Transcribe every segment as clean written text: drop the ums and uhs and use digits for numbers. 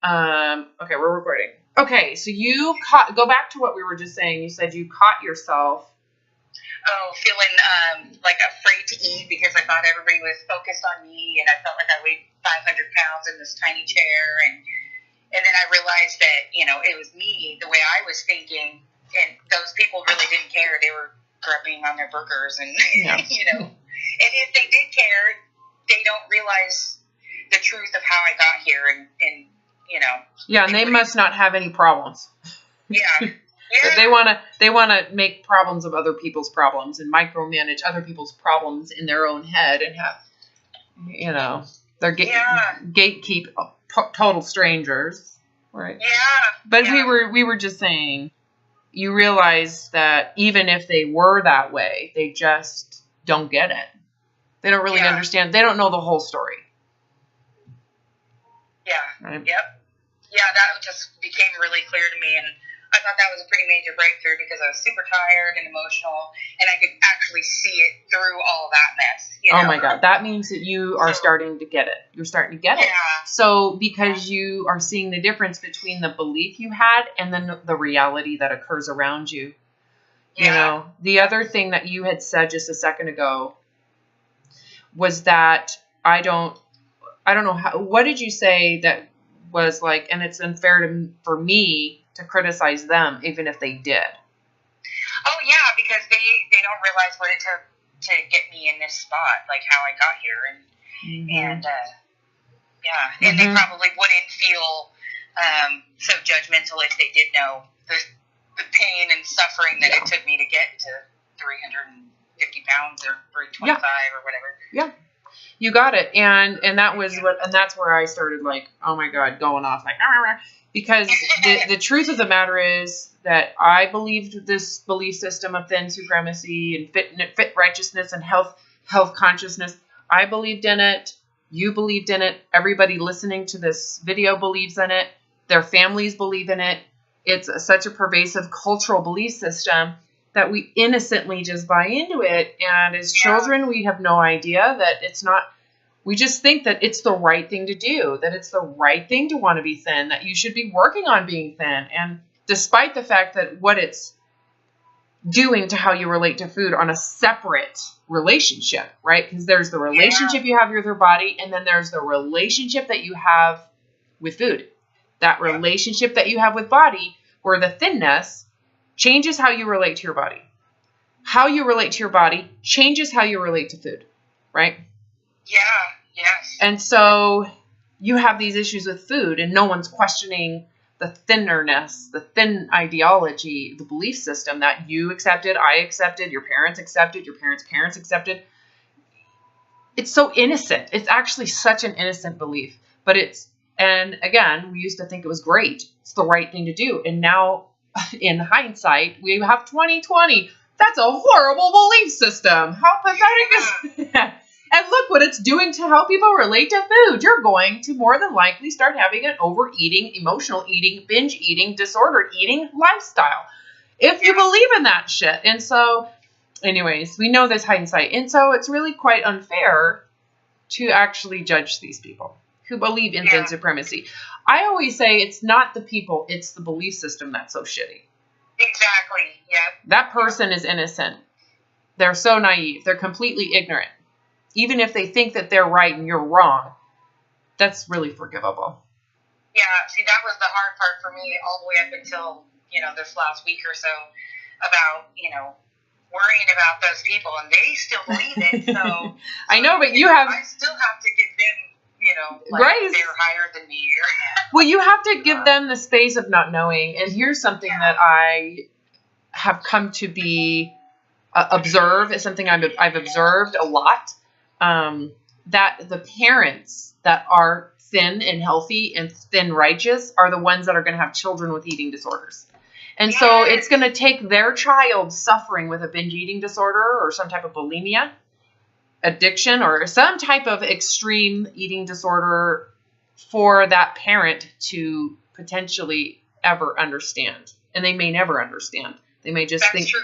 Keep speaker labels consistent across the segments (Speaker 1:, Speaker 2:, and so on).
Speaker 1: Okay, we're recording. Okay, so go back to what we were just saying. You said you caught yourself.
Speaker 2: Feeling like afraid to eat because I thought everybody was focused on me, and I felt like I weighed 500 pounds in this tiny chair, and then I realized that, it was me, the way I was thinking, and those people really didn't care. They were grubbing on their burgers, and, and if they did care, they don't realize the truth of how I got here, and
Speaker 1: Yeah, and they must not have any problems.
Speaker 2: Yeah.
Speaker 1: But they wanna make problems of other people's problems and micromanage other people's problems in their own head and have, they're gatekeep total strangers, right?
Speaker 2: Yeah.
Speaker 1: But we were just saying, you realize that even if they were that way, they just don't get it. They don't really understand. They don't know the whole story.
Speaker 2: Yeah.
Speaker 1: Right?
Speaker 2: Yep. Yeah, that just became really clear to me, and I thought that was a pretty major breakthrough because I was super tired and emotional, and I could actually see it through all that mess.
Speaker 1: Oh my God. That means that you are starting to get it. You're starting to get it. So because you are seeing the difference between the belief you had and then the reality that occurs around you.
Speaker 2: Yeah.
Speaker 1: The other thing that you had said just a second ago was that I don't know what did you say that was like, and it's unfair for me to criticize them, even if they did.
Speaker 2: Oh yeah, because they don't realize what it took to get me in this spot, like how I got here, and they probably wouldn't feel so judgmental if they did know the pain and suffering that it took me to get to 350 pounds or 325 or whatever.
Speaker 1: Yeah. You got it. And that was and that's where I started like, oh my God, going off like, because the truth of the matter is that I believed this belief system of thin supremacy and fit righteousness and health consciousness. I believed in it. You believed in it. Everybody listening to this video believes in it. Their families believe in it. It's such a pervasive cultural belief system that we innocently just buy into it. And as children, we have no idea that it's not. We just think that it's the right thing to do, that it's the right thing to want to be thin, that you should be working on being thin. And despite the fact that what it's doing to how you relate to food on a separate relationship, right? Because there's the relationship you have with your body, and then there's the relationship that you have with food. That relationship that you have with body, where the thinness changes how you relate to your body. How you relate to your body changes how you relate to food, right?
Speaker 2: Yeah, yes.
Speaker 1: And so you have these issues with food, and no one's questioning the thinnerness, the thin ideology, the belief system that you accepted, I accepted, your parents accepted, your parents' parents accepted. It's so innocent. It's actually such an innocent belief. And again, we used to think it was great. It's the right thing to do. And now, in hindsight, we have 2020. That's a horrible belief system. How pathetic is that? And look what it's doing to how people relate to food. You're going to more than likely start having an overeating, emotional eating, binge eating, disordered eating lifestyle. If you believe in that shit. And so, anyways, we know this hindsight. And so it's really quite unfair to actually judge these people who believe in thin supremacy. I always say it's not the people, it's the belief system that's so shitty.
Speaker 2: Exactly, yeah.
Speaker 1: That person is innocent. They're so naive. They're completely ignorant. Even if they think that they're right and you're wrong, that's really forgivable.
Speaker 2: Yeah, see, that was the hard part for me all the way up until, this last week or so about, worrying about those people, and they still believe it, so...
Speaker 1: I know, but
Speaker 2: I still have to give them,
Speaker 1: grace.
Speaker 2: They're higher than me.
Speaker 1: Well, you have to give them the space of not knowing, and here's something that I have come to be... observe. It's something I've observed a lot. That the parents that are thin and healthy and thin righteous are the ones that are going to have children with eating disorders. And so it's going to take their child suffering with a binge eating disorder or some type of bulimia, addiction, or some type of extreme eating disorder for that parent to potentially ever understand. And they may never understand. They may just think...
Speaker 2: That's true.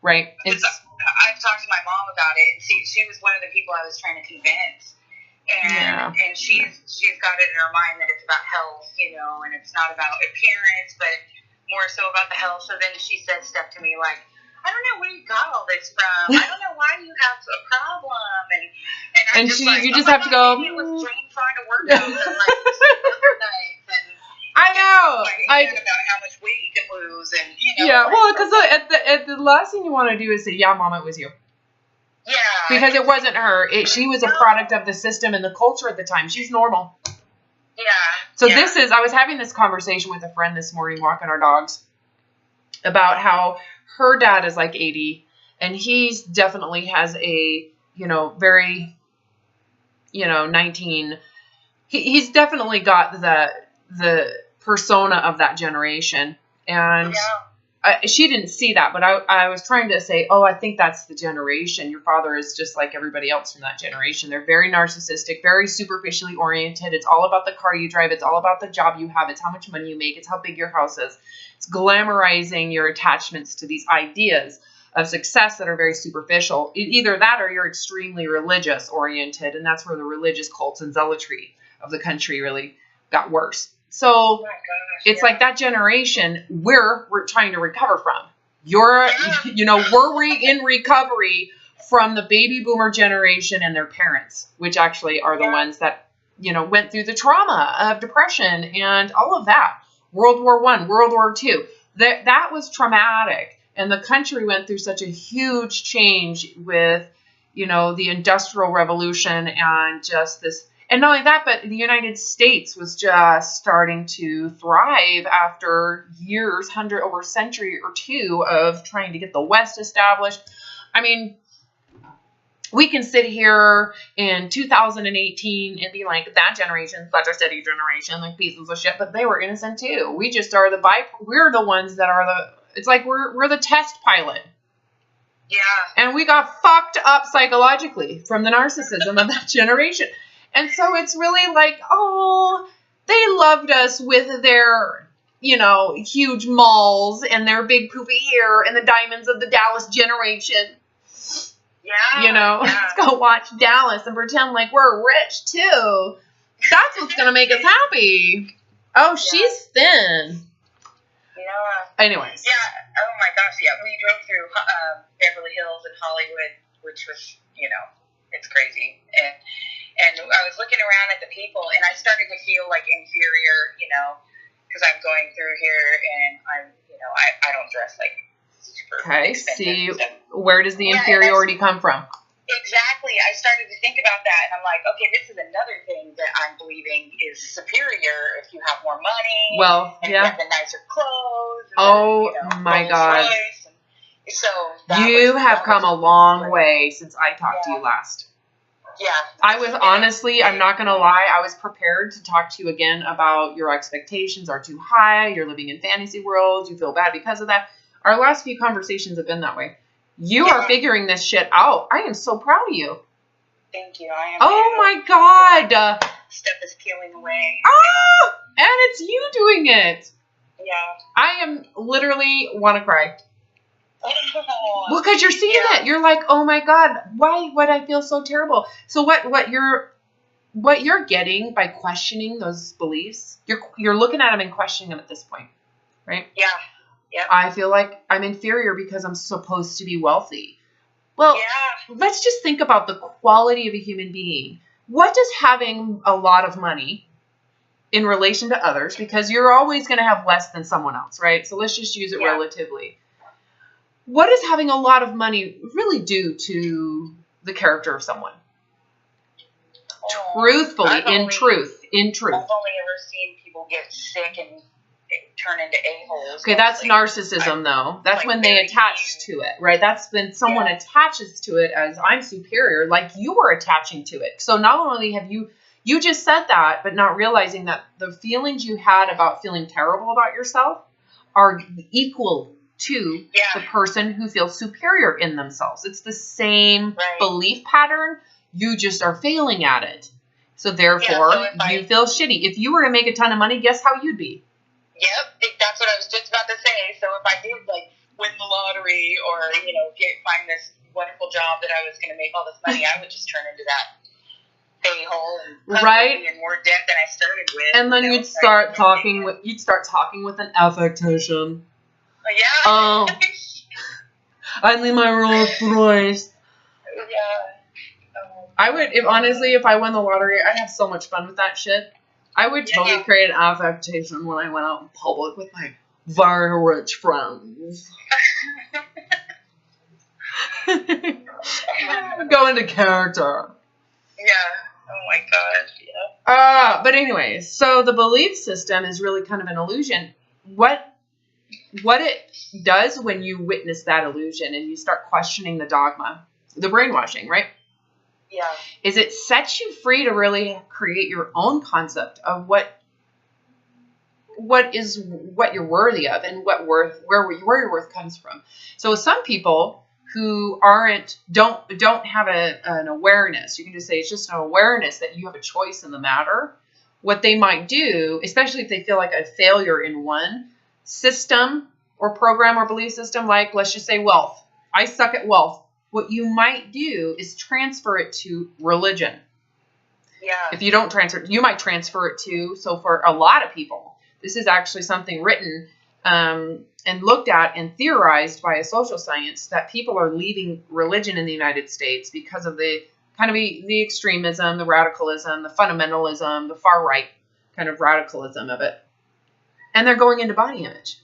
Speaker 1: Right?
Speaker 2: I've talked to my mom about it, and she was one of the people I was trying to convince And she's got it in her mind that it's about health, and it's not about appearance, but more so about the health. So then she said stuff to me like, I don't know where you got all this from. I don't know why you have a problem. And
Speaker 1: you just have to go.
Speaker 2: Maybe it was Jane trying to work out and overnight. And
Speaker 1: I know.
Speaker 2: About how much weight you can lose, and
Speaker 1: Yeah, well, because at the last thing you want to do is say, "Yeah, Mom, it was you."
Speaker 2: Yeah.
Speaker 1: Because it wasn't her. She was a product of the system and the culture at the time. She's normal.
Speaker 2: Yeah.
Speaker 1: So I was having this conversation with a friend this morning, walking our dogs, about how her dad is like 80, and he's definitely has a, very, 19. He's definitely got the persona of that generation. And she didn't see that, but I was trying to say, I think that's the generation. Your father is just like everybody else from that generation. They're very narcissistic, very superficially oriented. It's all about the car you drive. It's all about the job you have. It's how much money you make. It's how big your house is. It's glamorizing your attachments to these ideas of success that are very superficial. Either that or you're extremely religious oriented, and that's where the religious cults and zealotry of the country really got worse. So it's like that generation we're trying to recover from. We're in recovery from the baby boomer generation and their parents, which actually are the ones that, went through the trauma of depression and all of that. World War I, World War II. That was traumatic. And the country went through such a huge change with, the Industrial Revolution and just this. And not only that, but the United States was just starting to thrive after years, over a century or two of trying to get the West established. I mean, we can sit here in 2018 and be like, that generation, such a steady generation, like pieces of shit, but they were innocent too. We just are we're the ones that are it's like we're the test pilot.
Speaker 2: Yeah.
Speaker 1: And we got fucked up psychologically from the narcissism of that generation. And so it's really like, they loved us with their, huge malls and their big poofy hair and the diamonds of the Dallas generation.
Speaker 2: Yeah.
Speaker 1: Let's go watch Dallas and pretend like we're rich too. That's what's going to make us happy. Oh, she's thin.
Speaker 2: Yeah.
Speaker 1: Anyways.
Speaker 2: Yeah. Oh my gosh. Yeah. We drove through Beverly Hills and Hollywood, which was, it's crazy. And I was looking around at the people, and I started to feel like inferior, because I'm going through here, and I'm, I don't dress like super expensive.
Speaker 1: See, where does the inferiority come from?
Speaker 2: Exactly. I started to think about that, and I'm like, okay, this is another thing that I'm believing is superior if you have more money.
Speaker 1: Well,
Speaker 2: and you have the nicer clothes. And
Speaker 1: my God.
Speaker 2: So
Speaker 1: you have come a long way since I talked to you last.
Speaker 2: Yeah.
Speaker 1: I was honestly, I'm not going to lie, I was prepared to talk to you again about your expectations are too high, you're living in fantasy worlds, you feel bad because of that. Our last few conversations have been that way. You are figuring this shit out. I am so proud of you.
Speaker 2: Thank you. I am.
Speaker 1: Oh my God.
Speaker 2: Stuff is peeling away.
Speaker 1: And it's you doing it.
Speaker 2: Yeah.
Speaker 1: I am literally want to cry. Well, because you're seeing it. You're like, oh my God, why would I feel so terrible? So what you're getting by questioning those beliefs, you're looking at them and questioning them at this point, right?
Speaker 2: Yeah. Yeah.
Speaker 1: I feel like I'm inferior because I'm supposed to be wealthy. Well, let's just think about the quality of a human being. What does having a lot of money in relation to others, because you're always going to have less than someone else, right? So let's just use it relatively. What does having a lot of money really do to the character of someone? Truthfully, in truth.
Speaker 2: I've only ever seen people get sick and turn into a-holes.
Speaker 1: Okay, that's narcissism, though. That's when they attach to it, right? That's when someone attaches to it as I'm superior, like you were attaching to it. So not only have you just said that, but not realizing that the feelings you had about feeling terrible about yourself are equal to the person who feels superior in themselves. It's the same belief pattern. You just are failing at it. So therefore, you feel shitty. If you were to make a ton of money, guess how you'd be?
Speaker 2: Yep, that's what I was just about to say. So if I did win the lottery or find this wonderful job that I was going to make all this money, I would just turn into that stay whole and
Speaker 1: right,
Speaker 2: in more debt than I started with.
Speaker 1: and then you'd start talking with an affectation.
Speaker 2: Yeah.
Speaker 1: Oh, I need my Rolls Royce.
Speaker 2: Yeah.
Speaker 1: I would, if I won the lottery, I'd have so much fun with that shit. I would totally create an affectation when I went out in public with my very rich friends. Go into character.
Speaker 2: Yeah. Oh my God. Yeah.
Speaker 1: But anyways, so the belief system is really kind of an illusion. What it does when you witness that illusion and you start questioning the dogma, the brainwashing, right?
Speaker 2: Yeah.
Speaker 1: Is it sets you free to really create your own concept of what you're worthy of and where your worth comes from. So some people who don't have an awareness, you can just say it's just an awareness that you have a choice in the matter. What they might do, especially if they feel like a failure in one system or program or belief system, like let's just say wealth. I suck at wealth. What you might do is transfer it to religion.
Speaker 2: Yeah.
Speaker 1: If you don't transfer, you might transfer it to. So for a lot of people, this is actually something written and looked at and theorized by a social science that people are leaving religion in the United States because of the kind of the extremism, the radicalism, the fundamentalism, the far right kind of radicalism of it. And they're going into body image.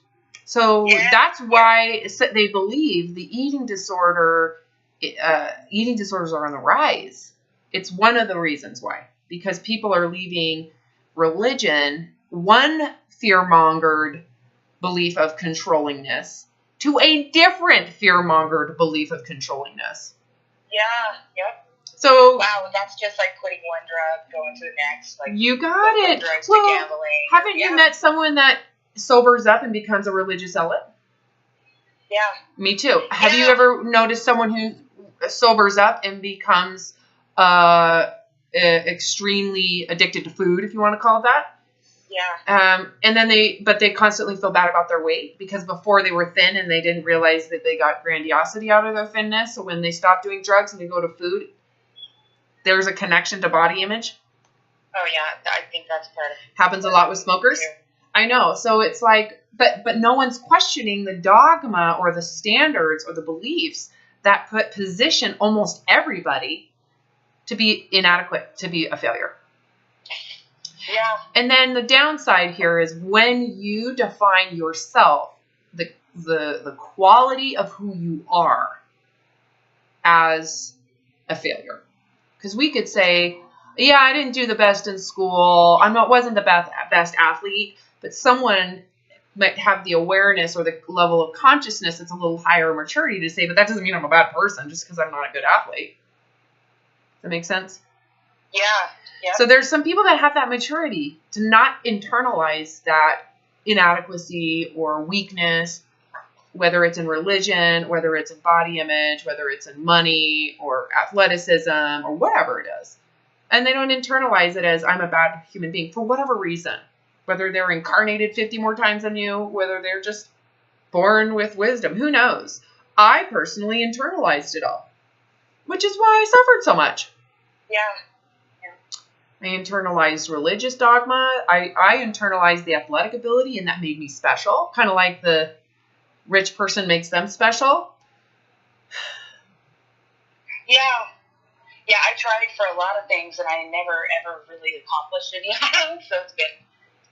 Speaker 1: So that's why they believe the eating disorders are on the rise. It's one of the reasons why. Because people are leaving religion, one fear-mongered belief of controllingness, to a different fear-mongered belief of controllingness.
Speaker 2: Yeah, yep.
Speaker 1: So
Speaker 2: wow, and that's just like quitting one drug, going to the next. Like
Speaker 1: you got it.
Speaker 2: Drugs
Speaker 1: well,
Speaker 2: to gambling.
Speaker 1: Haven't you met someone that sobers up and becomes a religious zealot?
Speaker 2: Yeah.
Speaker 1: Me too. Have you ever noticed someone who sobers up and becomes extremely addicted to food, if you want to call it that?
Speaker 2: Yeah.
Speaker 1: And then they constantly feel bad about their weight because before they were thin and they didn't realize that they got grandiosity out of their thinness. So when they stop doing drugs and they go to food, there's a connection to body image.
Speaker 2: Oh yeah, I think that's part of it.
Speaker 1: Happens a lot with smokers. I know. So it's like, but no one's questioning the dogma or the standards or the beliefs that position almost everybody to be inadequate, to be a failure.
Speaker 2: Yeah.
Speaker 1: And then the downside here is when you define yourself, the quality of who you are as a failure. Because we could say, yeah, I didn't do the best in school. Wasn't the best athlete, but someone might have the awareness or the level of consciousness that's a little higher maturity to say, but that doesn't mean I'm a bad person just because I'm not a good athlete. Does that make sense?
Speaker 2: Yeah. Yep.
Speaker 1: So there's some people that have that maturity to not internalize that inadequacy or weakness, whether it's in religion, whether it's in body image, whether it's in money or athleticism or whatever it is. And they don't internalize it as I'm a bad human being for whatever reason. Whether they're incarnated 50 more times than you, whether they're just born with wisdom, who knows? I personally internalized it all, which is why I suffered so much.
Speaker 2: Yeah.
Speaker 1: I internalized religious dogma. I internalized the athletic ability, and that made me special. Kind of like the rich person makes them special.
Speaker 2: Yeah. Yeah, I tried for a lot of things, and I never, ever really accomplished anything, so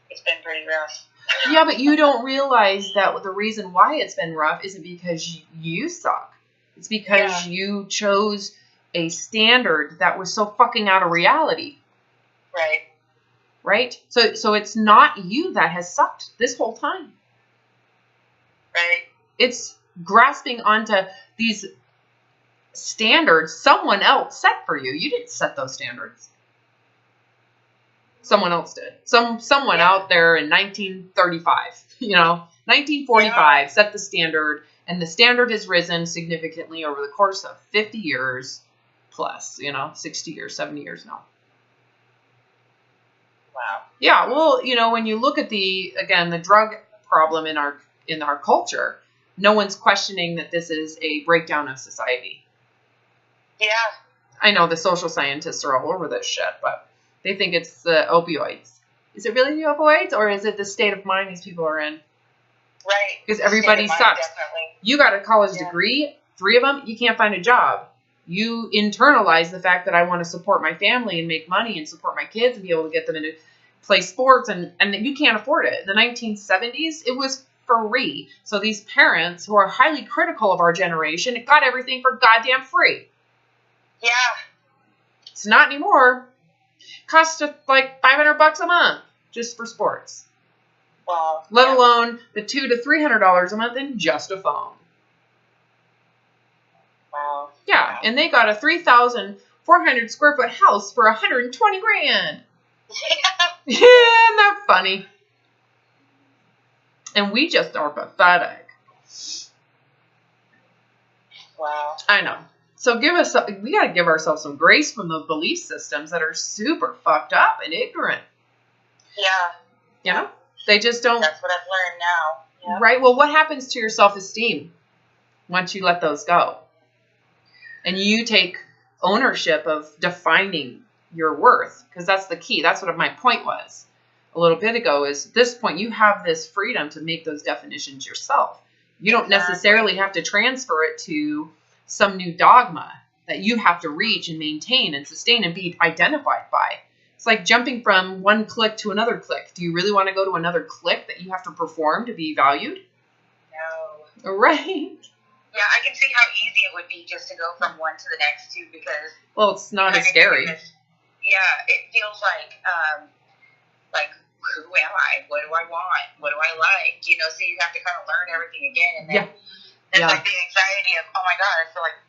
Speaker 2: it's been pretty rough.
Speaker 1: Yeah, but you don't realize that the reason why it's been rough isn't because you suck. It's because you chose a standard that was so fucking out of reality.
Speaker 2: Right.
Speaker 1: Right? So it's not you that has sucked this whole time.
Speaker 2: Right.
Speaker 1: It's grasping onto these standards someone else set for you. You didn't set those standards. Someone else did. Someone out there in 1935, 1945 set the standard, and the standard has risen significantly over the course of 50 years plus, 60 years, 70 years now.
Speaker 2: Wow.
Speaker 1: Yeah, well, when you look at the drug problem in our culture, no one's questioning that this is a breakdown of society.
Speaker 2: Yeah.
Speaker 1: I know the social scientists are all over this shit, but they think it's the opioids. Is it really the opioids, or is it the state of mind these people are in?
Speaker 2: Right.
Speaker 1: Because everybody sucks.
Speaker 2: Definitely.
Speaker 1: You got a college degree, 3 of them, you can't find a job. You internalize the fact that I want to support my family and make money and support my kids and be able to get them into play sports, and you can't afford it. In the 1970s, it was free. So these parents who are highly critical of our generation got everything for goddamn free.
Speaker 2: Yeah.
Speaker 1: It's not anymore. Costs like $500 a month just for sports.
Speaker 2: Well,
Speaker 1: let alone the $200 to $300 a month in just a phone.
Speaker 2: Wow.
Speaker 1: Yeah, and they got a 3,400 square foot house for $120,000.
Speaker 2: Yeah.
Speaker 1: Yeah, isn't that funny? And we just are pathetic.
Speaker 2: Wow.
Speaker 1: I know. So we got to give ourselves some grace from those belief systems that are super fucked up and ignorant.
Speaker 2: Yeah.
Speaker 1: You know? They just don't.
Speaker 2: That's what I've learned now. Yeah.
Speaker 1: Right? Well, what happens to your self-esteem once you let those go? And you take ownership of defining your worth, because that's the key. That's what my point was a little bit ago, is at this point you have this freedom to make those definitions yourself. You don't necessarily have to transfer it to some new dogma that you have to reach and maintain and sustain and be identified by. It's like jumping from one clique to another clique. Do you really want to go to another clique that you have to perform to be valued?
Speaker 2: No.
Speaker 1: Right.
Speaker 2: Yeah, I can see how easy it would be just to go from one to the next too, because
Speaker 1: well, it's not as scary.
Speaker 2: It feels like who am I? What do I want? What do I like? You know, so you have to kind of learn everything again, and then there's like the anxiety of, oh my god, I feel like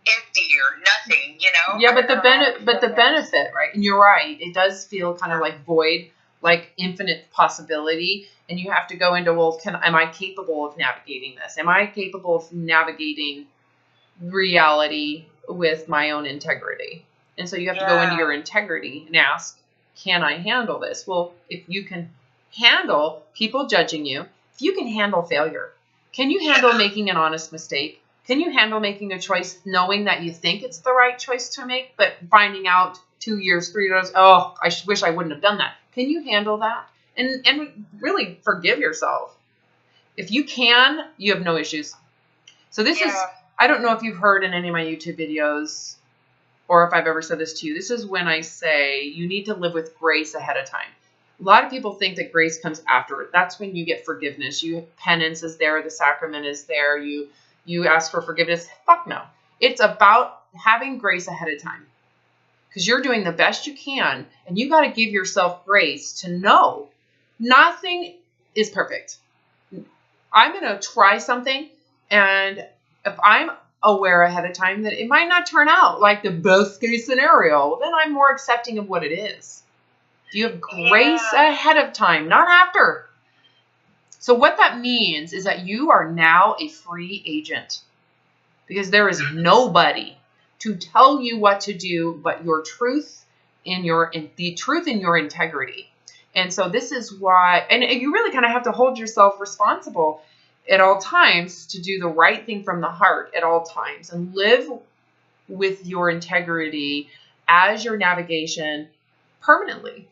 Speaker 2: empty or nothing. You know?
Speaker 1: Yeah, but the benefit, right? And you're right. It does feel kind of like void, like infinite possibility. And you have to go into, well, am I capable of navigating this? Am I capable of navigating reality with my own integrity? And so you have to go into your integrity and ask, can I handle this? Well, if you can handle people judging you, if you can handle failure, can you handle making an honest mistake? Can you handle making a choice knowing that you think it's the right choice to make, but finding out 2 years, 3 years, oh, I wish I wouldn't have done that. Can you handle that? And really forgive yourself. If you can, you have no issues. So this is, I don't know if you've heard in any of my YouTube videos, or if I've ever said this to you, this is when I say you need to live with grace ahead of time. A lot of people think that grace comes after. That's when you get forgiveness. Penance is there. The sacrament is there. You ask for forgiveness. Fuck no. It's about having grace ahead of time. Because you're doing the best you can, and you got to give yourself grace to know nothing is perfect. I'm going to try something, and if I'm aware ahead of time that it might not turn out like the best case scenario, then I'm more accepting of what it is. You have grace ahead of time, not after. So what that means is that you are now a free agent, because there is nobody to tell you what to do but your truth in the truth in your integrity. And so this is why, and you really kind of have to hold yourself responsible at all times to do the right thing from the heart at all times and live with your integrity as your navigation permanently.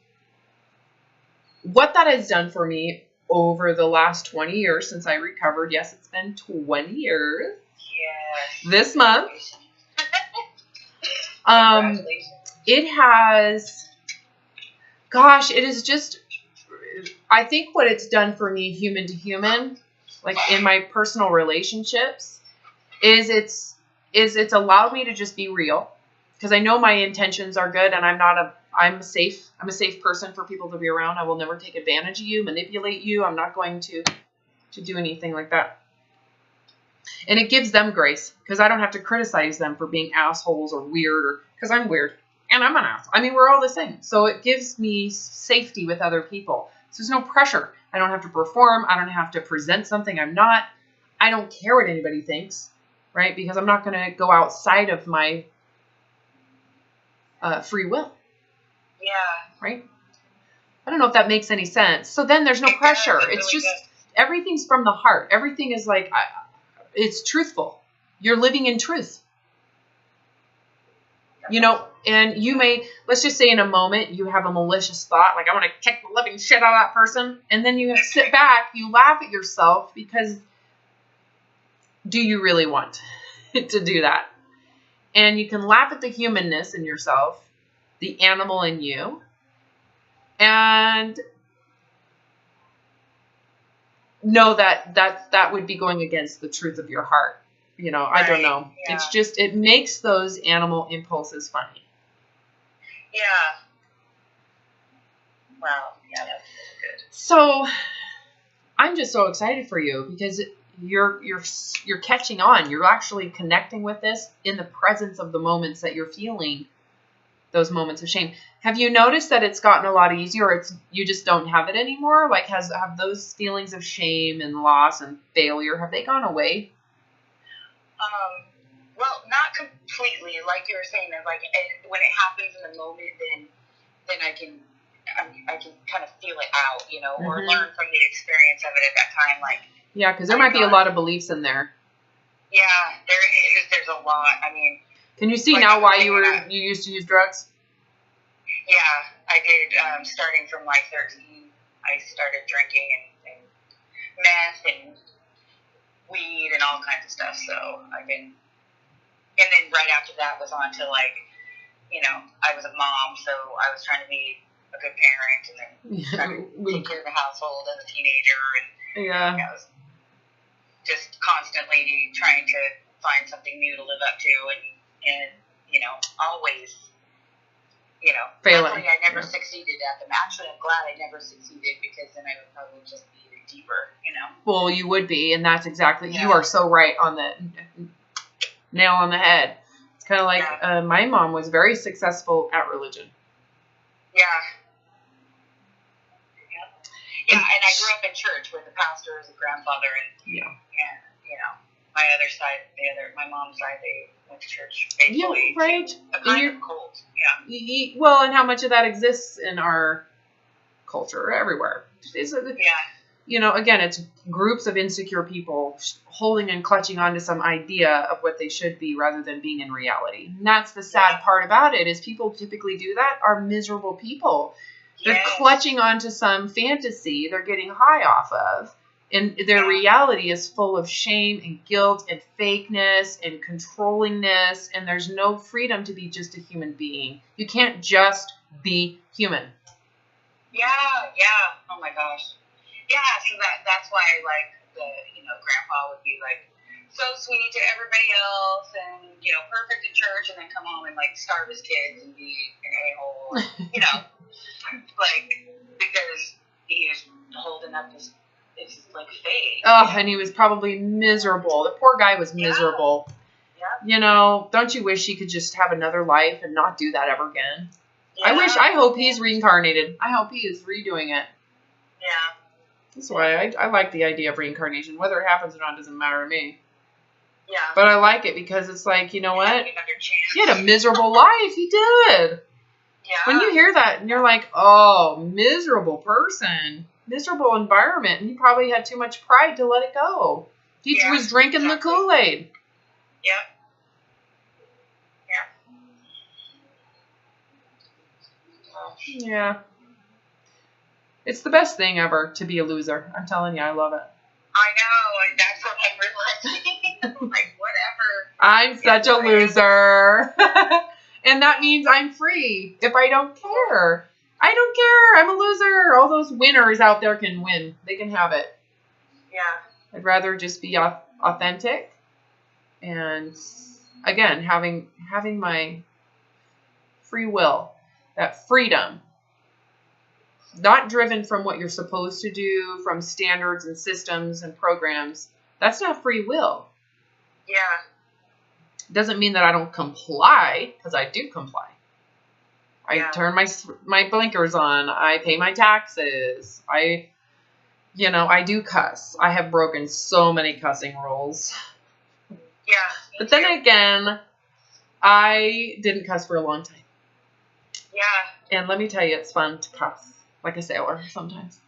Speaker 1: What that has done for me over the last 20 years since I recovered, yes, it's been 20 years this month. It has, it is just, I think what it's done for me human to human, like in my personal relationships, is it's allowed me to just be real, because I know my intentions are good, and I'm a safe person for people to be around. I will never take advantage of you, manipulate you. I'm not going to do anything like that. And it gives them grace, because I don't have to criticize them for being assholes or weird, or because I'm weird and I'm an asshole. I mean, we're all the same. So it gives me safety with other people. So there's no pressure. I don't have to perform. I don't have to present something I'm not. I don't care what anybody thinks, right? Because I'm not going to go outside of my free will. Yeah. Right? I don't know if that makes any sense. So then there's no pressure. It's just, everything's from the heart. Everything is like, it's truthful. You're living in truth. You know, and you may, let's just say in a moment, you have a malicious thought, like, I want to kick the living shit out of that person. And then you sit back, you laugh at yourself because do you really want to do that? And you can laugh at the humanness in yourself, the animal in you, and know that would be going against the truth of your heart. You know, I don't know. Yeah. It's just, it makes those animal impulses funny.
Speaker 2: Yeah. Wow. Yeah, that's good.
Speaker 1: So I'm just so excited for you because you're catching on. You're actually connecting with this in the presence of the moments that you're feeling, those moments of shame. Have you noticed that it's gotten a lot easier, or you just don't have it anymore? Like, have those feelings of shame and loss and failure, have they gone away?
Speaker 2: Well, not completely. Like you were saying, that like when it happens in the moment, then I can kind of feel it out, you know, or learn from the experience of it at that time. Like,
Speaker 1: yeah, because there might be a lot of beliefs in there.
Speaker 2: Yeah, there is. There's a lot. I mean,
Speaker 1: can you see like, now why you used to use drugs?
Speaker 2: Yeah, I did. Starting from like 13, I started drinking and meth and weed and all kinds of stuff. So and then right after that was on to like, you know, I was a mom, so I was trying to be a good parent and then trying to take care of the household as a teenager, and you know, I was just constantly trying to find something new to live up to, and you know, always, you know,
Speaker 1: failing.
Speaker 2: Luckily I never succeeded at them. Actually, I'm glad I never succeeded, because then I would probably just be deeper, you know.
Speaker 1: Well, you would be, and that's exactly, you are so right on the nail on the head. It's kind of like my mom was very successful at religion.
Speaker 2: Yeah. Yeah, and I grew up in church with a pastor as a grandfather, and you know, my mom's side, they went to church faithfully.
Speaker 1: Yeah, right.
Speaker 2: A kind of cult. Yeah.
Speaker 1: Well, and how much of that exists in our culture everywhere? You know, again, it's groups of insecure people holding and clutching onto some idea of what they should be rather than being in reality. And that's the sad part about it, is people typically do that are miserable people. They're clutching onto some fantasy they're getting high off of. And their reality is full of shame and guilt and fakeness and controllingness. And there's no freedom to be just a human being. You can't just be human.
Speaker 2: Yeah. Oh my gosh. Yeah, so that's why, like, grandpa would be, like, so sweet to everybody else and, you know, perfect at church, and then come home and, like, starve his kids and be an a-hole, you know, like, because he was holding up his like, faith.
Speaker 1: Oh, and he was probably miserable. The poor guy was miserable. Yeah. You know, don't you wish he could just have another life and not do that ever again? Yeah. I hope he's reincarnated. I hope he is redoing it.
Speaker 2: Yeah.
Speaker 1: That's why I like the idea of reincarnation. Whether it happens or not doesn't matter to me.
Speaker 2: Yeah.
Speaker 1: But I like it because it's like, you know what? He had a miserable life. He did. Yeah. When you hear that and you're like, oh, miserable person, miserable environment, and he probably had too much pride to let it go. He was drinking the Kool-Aid.
Speaker 2: Yep. Yeah.
Speaker 1: Yeah. It's the best thing ever to be a loser. I'm telling you, I love it.
Speaker 2: I know, and that's what I'm realizing. Like, whatever.
Speaker 1: I'm such a loser. And that means I'm free if I don't care. I don't care. I'm a loser. All those winners out there can win. They can have it.
Speaker 2: Yeah.
Speaker 1: I'd rather just be authentic. And, again, having my free will, that freedom. Not driven from what you're supposed to do, from standards and systems and programs. That's not free will.
Speaker 2: Yeah.
Speaker 1: Doesn't mean that I don't comply, because I do comply. I turn my blinkers on. I pay my taxes. I do cuss. I have broken so many cussing rules.
Speaker 2: Yeah.
Speaker 1: But then again, I didn't cuss for a long time.
Speaker 2: Yeah.
Speaker 1: And let me tell you, it's fun to cuss. Like a sailor sometimes.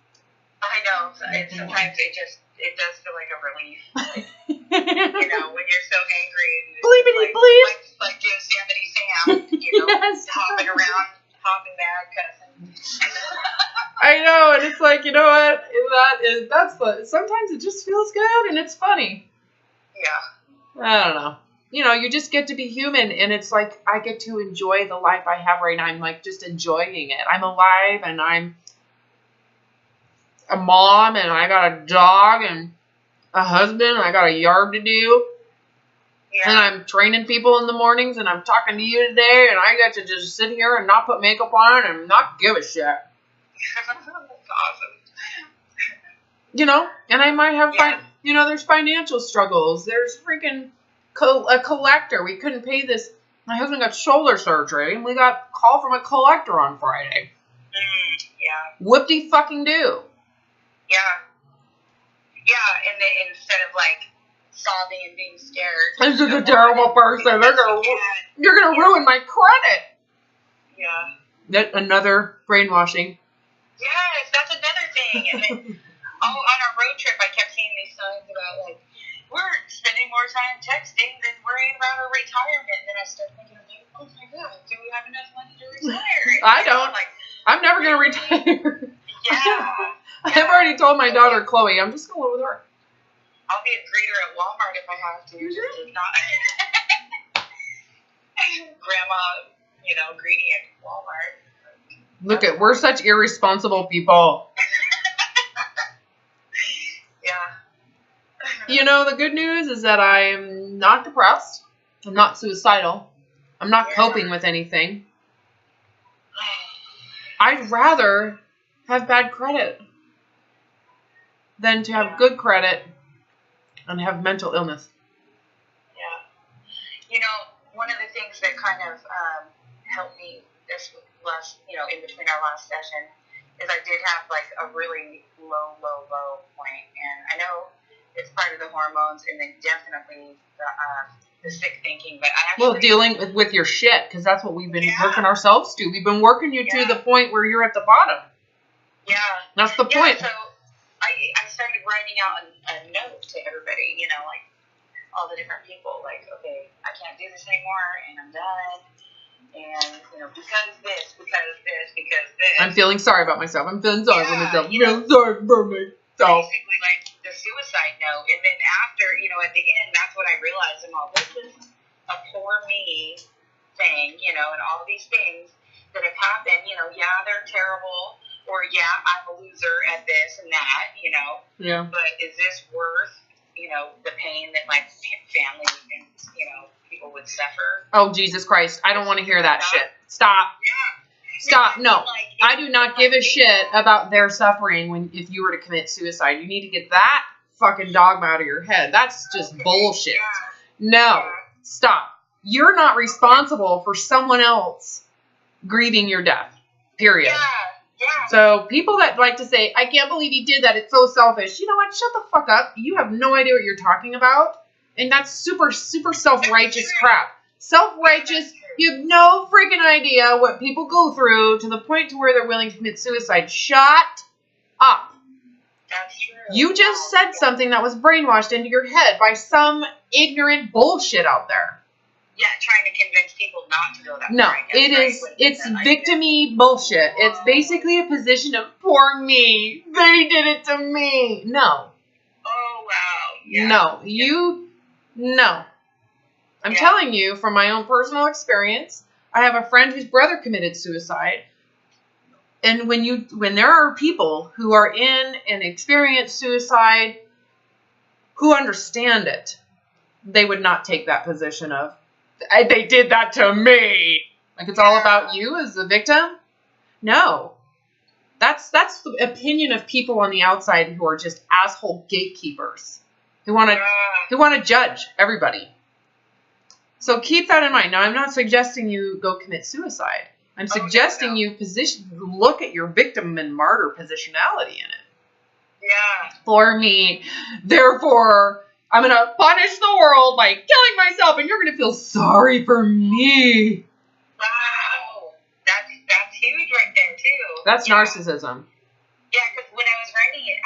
Speaker 2: I know. Sometimes it does feel like a relief. Like, you know, when you're so angry. Like Yosemite Sam, you know, yes. Hopping around, hopping back, cussing.
Speaker 1: I know, and it's like, you know what? Sometimes it just feels good and it's funny.
Speaker 2: Yeah.
Speaker 1: I don't know. You know, you just get to be human, and it's like I get to enjoy the life I have right now. I'm like just enjoying it. I'm alive, and I'm a mom, and I got a dog, and a husband, and I got a yard to do. Yeah. And I'm training people in the mornings, and I'm talking to you today, and I get to just sit here and not put makeup on and not give a shit.
Speaker 2: That's awesome.
Speaker 1: You know, and I might have, there's financial struggles. There's freaking a collector. We couldn't pay this. My husband got shoulder surgery, and we got a call from a collector on Friday.
Speaker 2: Yeah.
Speaker 1: Whoop-de fucking do.
Speaker 2: Yeah. Yeah, and they, instead of like sobbing and being scared.
Speaker 1: This is a terrible person. You're gonna ruin my credit.
Speaker 2: Yeah.
Speaker 1: That another brainwashing.
Speaker 2: Yes, that's another thing. And then, on our road trip, I kept seeing these signs about like we're spending more time texting than worrying about our retirement. And then I started thinking, like, oh my god, do we have enough money to retire?
Speaker 1: I don't. I'm never gonna retire.
Speaker 2: Yeah.
Speaker 1: I've already told my daughter Chloe, I'm just gonna live with her.
Speaker 2: I'll be a greeter at Walmart if I have to. Just not grandma, greeting at Walmart.
Speaker 1: Look at, we're such irresponsible people.
Speaker 2: Yeah.
Speaker 1: You know, the good news is that I'm not depressed. I'm not suicidal. I'm not coping with anything. I'd rather have bad credit than to have good credit and have mental illness.
Speaker 2: Yeah. You know, one of the things that kind of helped me this last, in between our last session is I did have like a really low point. And I know it's part of the hormones and then definitely the sick thinking, but I actually... Well,
Speaker 1: dealing with your shit, because that's what we've been working ourselves to. We've been working you to the point where you're at the bottom.
Speaker 2: Yeah.
Speaker 1: That's the point.
Speaker 2: So I started writing out a note to everybody, like all the different people, like, okay, I can't do this anymore, and I'm done, and, because this.
Speaker 1: I'm feeling sorry about myself. I'm feeling sorry for myself. I'm feeling sorry for myself.
Speaker 2: Basically, like, the suicide note, and then after, at the end, that's what I realized, and all this is a poor me thing, and all these things that have happened, they're terrible, or I'm a loser at this and that,
Speaker 1: Yeah.
Speaker 2: But is this worth, the pain that my family and, people would suffer?
Speaker 1: Oh, Jesus Christ. I don't want to hear that shit. Stop.
Speaker 2: Yeah.
Speaker 1: Stop. No. I do not give a shit about their suffering if you were to commit suicide. You need to get that fucking dogma out of your head. That's just bullshit.
Speaker 2: Yeah.
Speaker 1: No. Stop. You're not responsible for someone else grieving your death. Period.
Speaker 2: Yeah. Yeah.
Speaker 1: So people that like to say, I can't believe he did that, it's so selfish. You know what? Shut the fuck up. You have no idea what you're talking about. And that's super, super self-righteous crap. Self-righteous, you have no freaking idea what people go through to the point to where they're willing to commit suicide. Shut up.
Speaker 2: That's true.
Speaker 1: You just said something that was brainwashed into your head by some ignorant bullshit out there.
Speaker 2: Yeah, trying to convince people not to go that
Speaker 1: No,
Speaker 2: way.
Speaker 1: It's victim-y bullshit. Whoa. It's basically a position of, poor me, they did it to me. No.
Speaker 2: Oh, wow. Yeah.
Speaker 1: No. I'm telling you from my own personal experience, I have a friend whose brother committed suicide. And when there are people who are in and experience suicide who understand it, they would not take that position of, they did that to me. Like it's all about you as the victim. No. That's the opinion of people on the outside who are just asshole gatekeepers. Who want to judge everybody. So keep that in mind. Now I'm not suggesting you go commit suicide. I'm suggesting you look at your victim and martyr positionality in it.
Speaker 2: Yeah.
Speaker 1: For me, therefore, I'm going to punish the world by killing myself, and you're going to feel sorry for me.
Speaker 2: Wow. That's huge right there, too.
Speaker 1: That's narcissism.
Speaker 2: Yeah, because when I was writing it,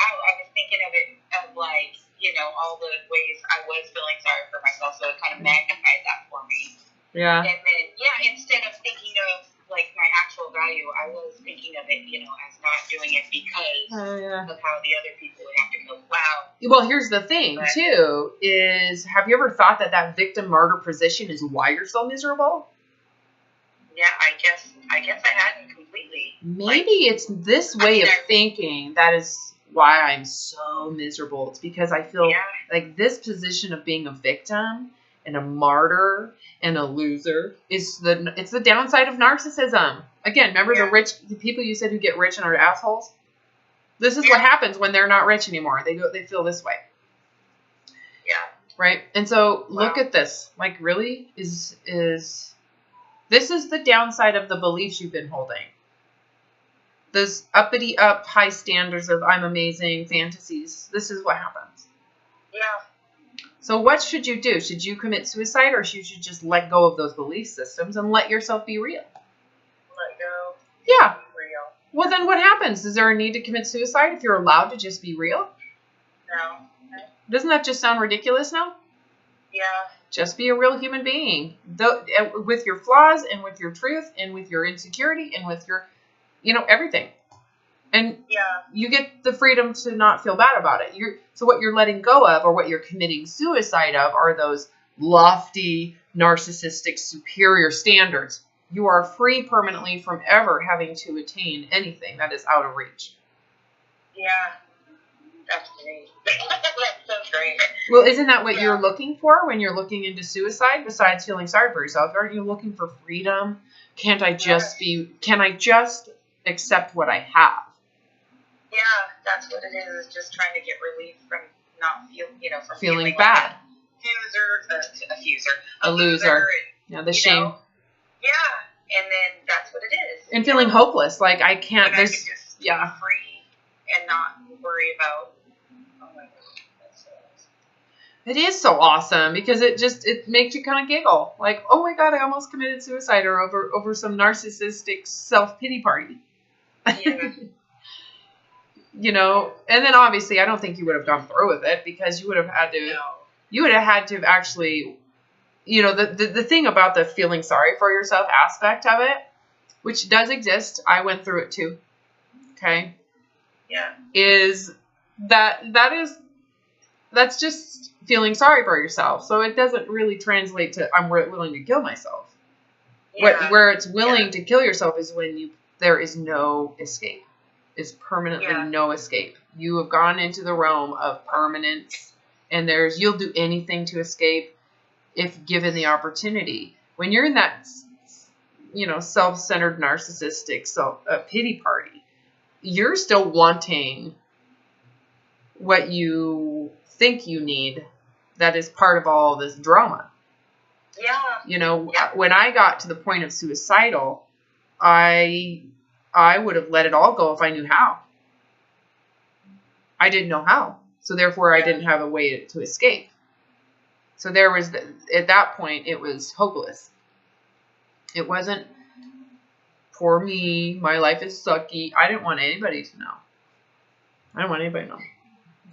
Speaker 2: all the ways I was feeling sorry for myself. So it kind of magnified that for me.
Speaker 1: Yeah.
Speaker 2: And then, instead of thinking of like my actual value, I was thinking of it, as not doing it because of how the other people would have to go. Wow.
Speaker 1: Well, here's the thing too: is have you ever thought that victim martyr position is why you're so miserable?
Speaker 2: Yeah, I guess I hadn't completely.
Speaker 1: Maybe it's this way of thinking that is why I'm so miserable. It's because I feel like this position of being a victim and a martyr and a loser it's the downside of narcissism. Again, remember the people you said who get rich and are assholes? This is what happens when they're not rich anymore. They feel this way.
Speaker 2: Yeah.
Speaker 1: Right? And so look at this. Like, really? This is the downside of the beliefs you've been holding. Those uppity high standards of I'm amazing fantasies. This is what happens.
Speaker 2: Yeah.
Speaker 1: So what should you do? Should you commit suicide, or should you just let go of those belief systems and let yourself be real?
Speaker 2: Let go.
Speaker 1: Yeah.
Speaker 2: Be real.
Speaker 1: Well, then what happens? Is there a need to commit suicide if you're allowed to just be real?
Speaker 2: No.
Speaker 1: Doesn't that just sound ridiculous now?
Speaker 2: Yeah.
Speaker 1: Just be a real human being. With your flaws and with your truth and with your insecurity and with your, everything. And you get the freedom to not feel bad about it. So what you're letting go of, or what you're committing suicide of, are those lofty, narcissistic, superior standards. You are free permanently from ever having to attain anything that is out of reach.
Speaker 2: Yeah. That's great. That's so great.
Speaker 1: Well, isn't that what you're looking for when you're looking into suicide? Besides feeling sorry for yourself, aren't you looking for freedom? Can I just accept what I have?
Speaker 2: Yeah, that's what it is. Just trying to get relief from not from
Speaker 1: feeling bad.
Speaker 2: A loser.
Speaker 1: Yeah, the shame.
Speaker 2: Yeah, and then that's what it is.
Speaker 1: And feeling hopeless, like I can't.
Speaker 2: Like I could just be free and not worry about. Oh my God, that's so awesome.
Speaker 1: It is so awesome because it makes you kind of giggle, like, oh my God, I almost committed suicide, or over some narcissistic self-pity party.
Speaker 2: Yeah.
Speaker 1: And then obviously I don't think you would have gone through with it because you would have had to.
Speaker 2: No.
Speaker 1: You would have had to have actually, the thing about the feeling sorry for yourself aspect of it, which does exist. I went through it too. Okay.
Speaker 2: Yeah.
Speaker 1: Is that's just feeling sorry for yourself. So it doesn't really translate to I'm willing to kill myself.
Speaker 2: Yeah.
Speaker 1: Where it's willing to kill yourself is when there is no escape. Is permanently no escape. You have gone into the realm of permanence, and you'll do anything to escape if given the opportunity. When you're in that, self-centered, narcissistic, pity party, you're still wanting what you think you need. That is part of all this drama.
Speaker 2: Yeah.
Speaker 1: When I got to the point of suicidal, I would have let it all go if I knew how. I didn't know how. So therefore I didn't have a way to escape. So at that point, it was hopeless. It wasn't, poor me, my life is sucky. I didn't want anybody to know. I don't want anybody to know.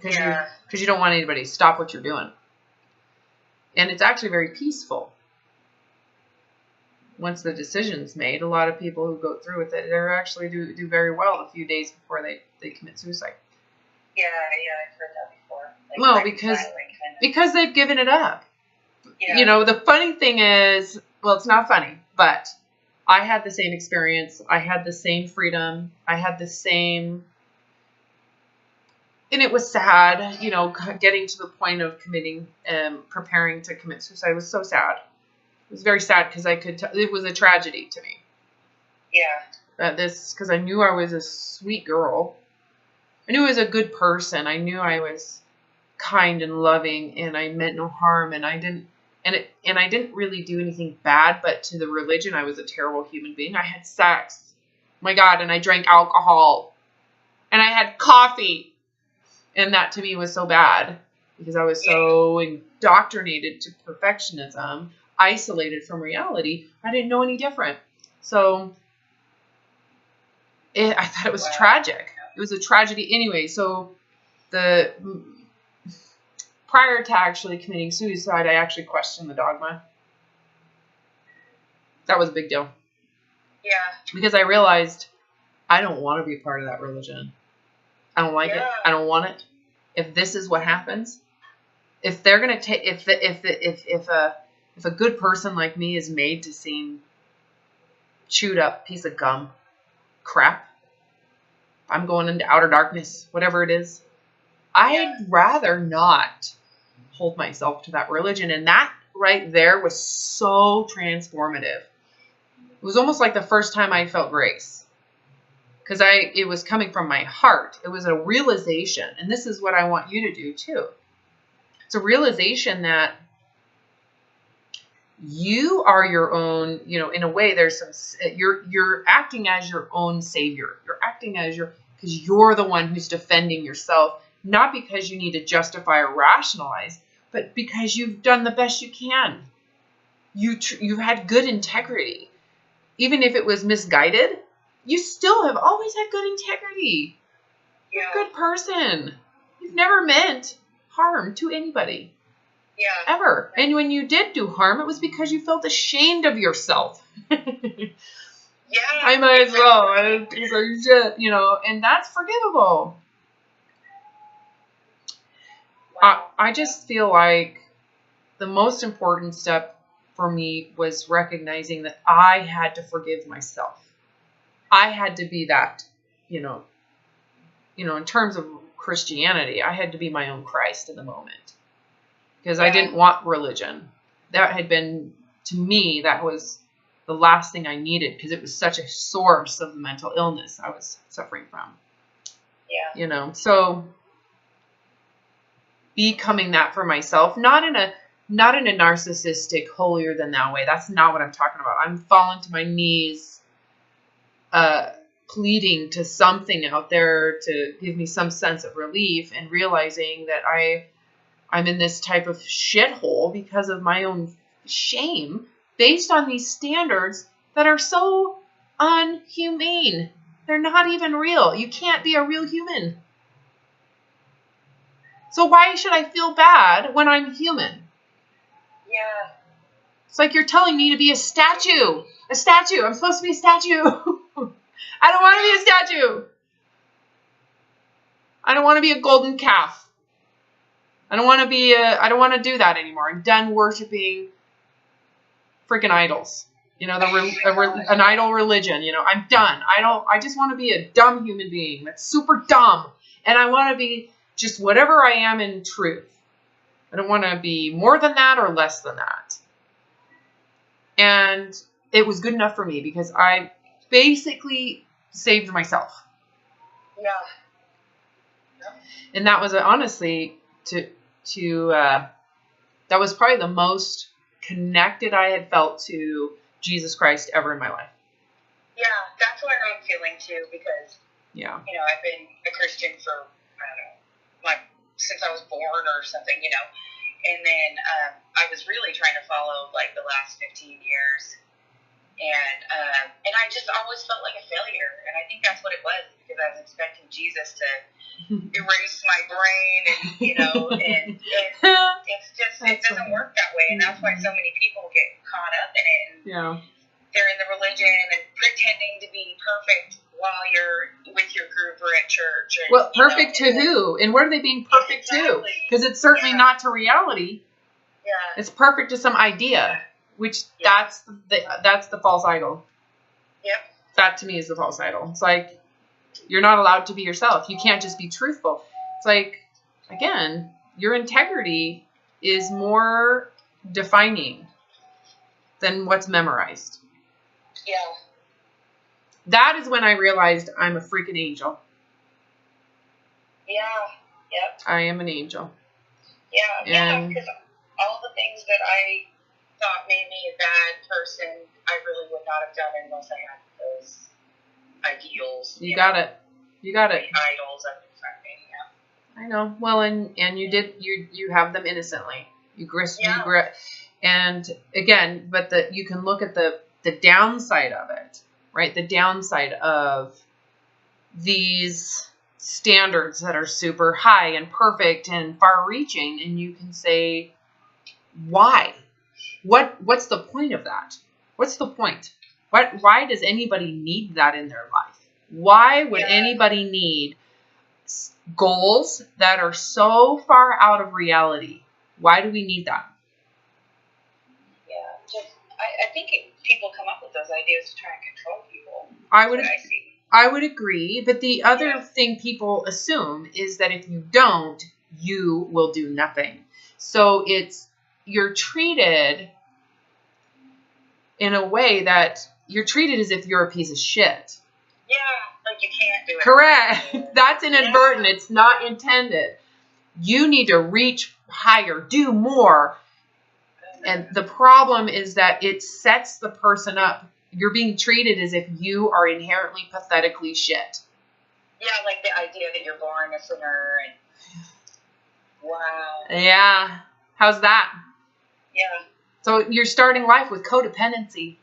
Speaker 1: Because you don't want anybody to stop what you're doing. And it's actually very peaceful. Once the decision's made, a lot of people who go through with it, they actually do very well a few days before they commit suicide.
Speaker 2: Yeah, I've heard that before.
Speaker 1: Because they've given it up.
Speaker 2: Yeah.
Speaker 1: The funny thing is, well, it's not funny, but I had the same experience. I had the same freedom. I had the same, and it was sad, getting to the point of preparing to commit suicide was so sad. It was very sad because it was a tragedy to me.
Speaker 2: Yeah.
Speaker 1: Because I knew I was a sweet girl. I knew I was a good person. I knew I was kind and loving, and I meant no harm, and I didn't really do anything bad, but to the religion, I was a terrible human being. I had sex. Oh my God, and I drank alcohol. And I had coffee. And that to me was so bad because I was so indoctrinated to perfectionism, isolated from reality. I didn't know any different. So I thought it was tragic. It was a tragedy anyway. So prior to actually committing suicide, I actually questioned the dogma. That was a big deal.
Speaker 2: Yeah.
Speaker 1: Because I realized I don't want to be part of that religion. I don't like it. I don't want it. If this is what happens, if they're gonna take, if a good person like me is made to seem chewed up piece of gum, crap, I'm going into outer darkness, whatever it is. I'd rather not hold myself to that religion. And that right there was so transformative. It was almost like the first time I felt grace. Because it was coming from my heart. It was a realization. And this is what I want you to do too. It's a realization that you are your own, in a way, there's some, you're acting as your own savior. You're acting as because you're the one who's defending yourself, not because you need to justify or rationalize, but because you've done the best you can. You've had good integrity. Even if it was misguided, you still have always had good integrity. You're a good person. You've never meant harm to anybody.
Speaker 2: Yeah.
Speaker 1: Ever. And when you did do harm, it was because you felt ashamed of yourself.
Speaker 2: Yeah.
Speaker 1: I might as well. I don't piece of shit, and that's forgivable.
Speaker 2: Wow.
Speaker 1: I just feel like the most important step for me was recognizing that I had to forgive myself. I had to be that, in terms of Christianity, I had to be my own Christ in the moment. Because I didn't want religion. That had been, to me, that was the last thing I needed, because it was such a source of the mental illness I was suffering from.
Speaker 2: Yeah.
Speaker 1: So becoming that for myself, not in a narcissistic, holier than thou way. That's not what I'm talking about. I'm falling to my knees, pleading to something out there to give me some sense of relief, and realizing that I'm in this type of shithole because of my own shame, based on these standards that are so unhumane. They're not even real. You can't be a real human. So why should I feel bad when I'm human?
Speaker 2: Yeah.
Speaker 1: It's like you're telling me to be a statue. A statue. I'm supposed to be a statue. I don't want to be a statue. I don't want to be a golden calf. I don't want to do that anymore. I'm done worshiping freaking idols. An idol religion. I'm done. I just want to be a dumb human being that's super dumb. And I want to be just whatever I am in truth. I don't want to be more than that or less than that. And it was good enough for me, because I basically saved myself.
Speaker 2: Yeah.
Speaker 1: And that was honestly that was probably the most connected I had felt to Jesus Christ ever in my life.
Speaker 2: Yeah, that's what I'm feeling too, because I've been a Christian for, I don't know, like since I was born or something, and then I was really trying to follow like the last 15 years, and I just always felt like a failure, and I think that's what it was, because I was expecting Jesus to erase my brain, and it's just, it doesn't work that way, and that's why so many people get caught up in it, and they're in the religion and pretending to be perfect while you're with your group or at church. And,
Speaker 1: well, perfect to who? And what are they being perfect to? Because it's certainly not to reality.
Speaker 2: Yeah.
Speaker 1: It's perfect to some idea, which that's the false idol.
Speaker 2: Yep.
Speaker 1: That to me is the false idol. It's like, you're not allowed to be yourself. You can't just be truthful. It's like, again, your integrity is more defining than what's memorized.
Speaker 2: Yeah.
Speaker 1: That is when I realized I'm a freaking angel.
Speaker 2: Yeah. Yep.
Speaker 1: I am an angel.
Speaker 2: Yeah. Because all the things that I thought made me a bad person, I really would not have done unless I had those ideals.
Speaker 1: You got it.
Speaker 2: Idols of me. Yeah.
Speaker 1: I know. Well, and you have them innocently. You and again, but you can look at the downside of it, right? The downside of these standards that are super high and perfect and far-reaching, and you can say, why? What's the point of that? What's the point? Why does anybody need that in their life? Why would anybody need goals that are so far out of reality? Why do we need that?
Speaker 2: Yeah, I think people come up with those ideas to try and control people.
Speaker 1: I would agree, but the other thing people assume is that if you don't, you will do nothing. So you're treated in a way that you're treated as if you're a piece of shit.
Speaker 2: Yeah, like you can't do it.
Speaker 1: Correct. That's inadvertent. It's not intended. You need to reach higher, do more. And the problem is that it sets the person up. You're being treated as if you are inherently pathetically shit.
Speaker 2: Yeah, like the idea that you're born a sinner. And wow.
Speaker 1: Yeah. How's that?
Speaker 2: Yeah.
Speaker 1: So you're starting life with codependency.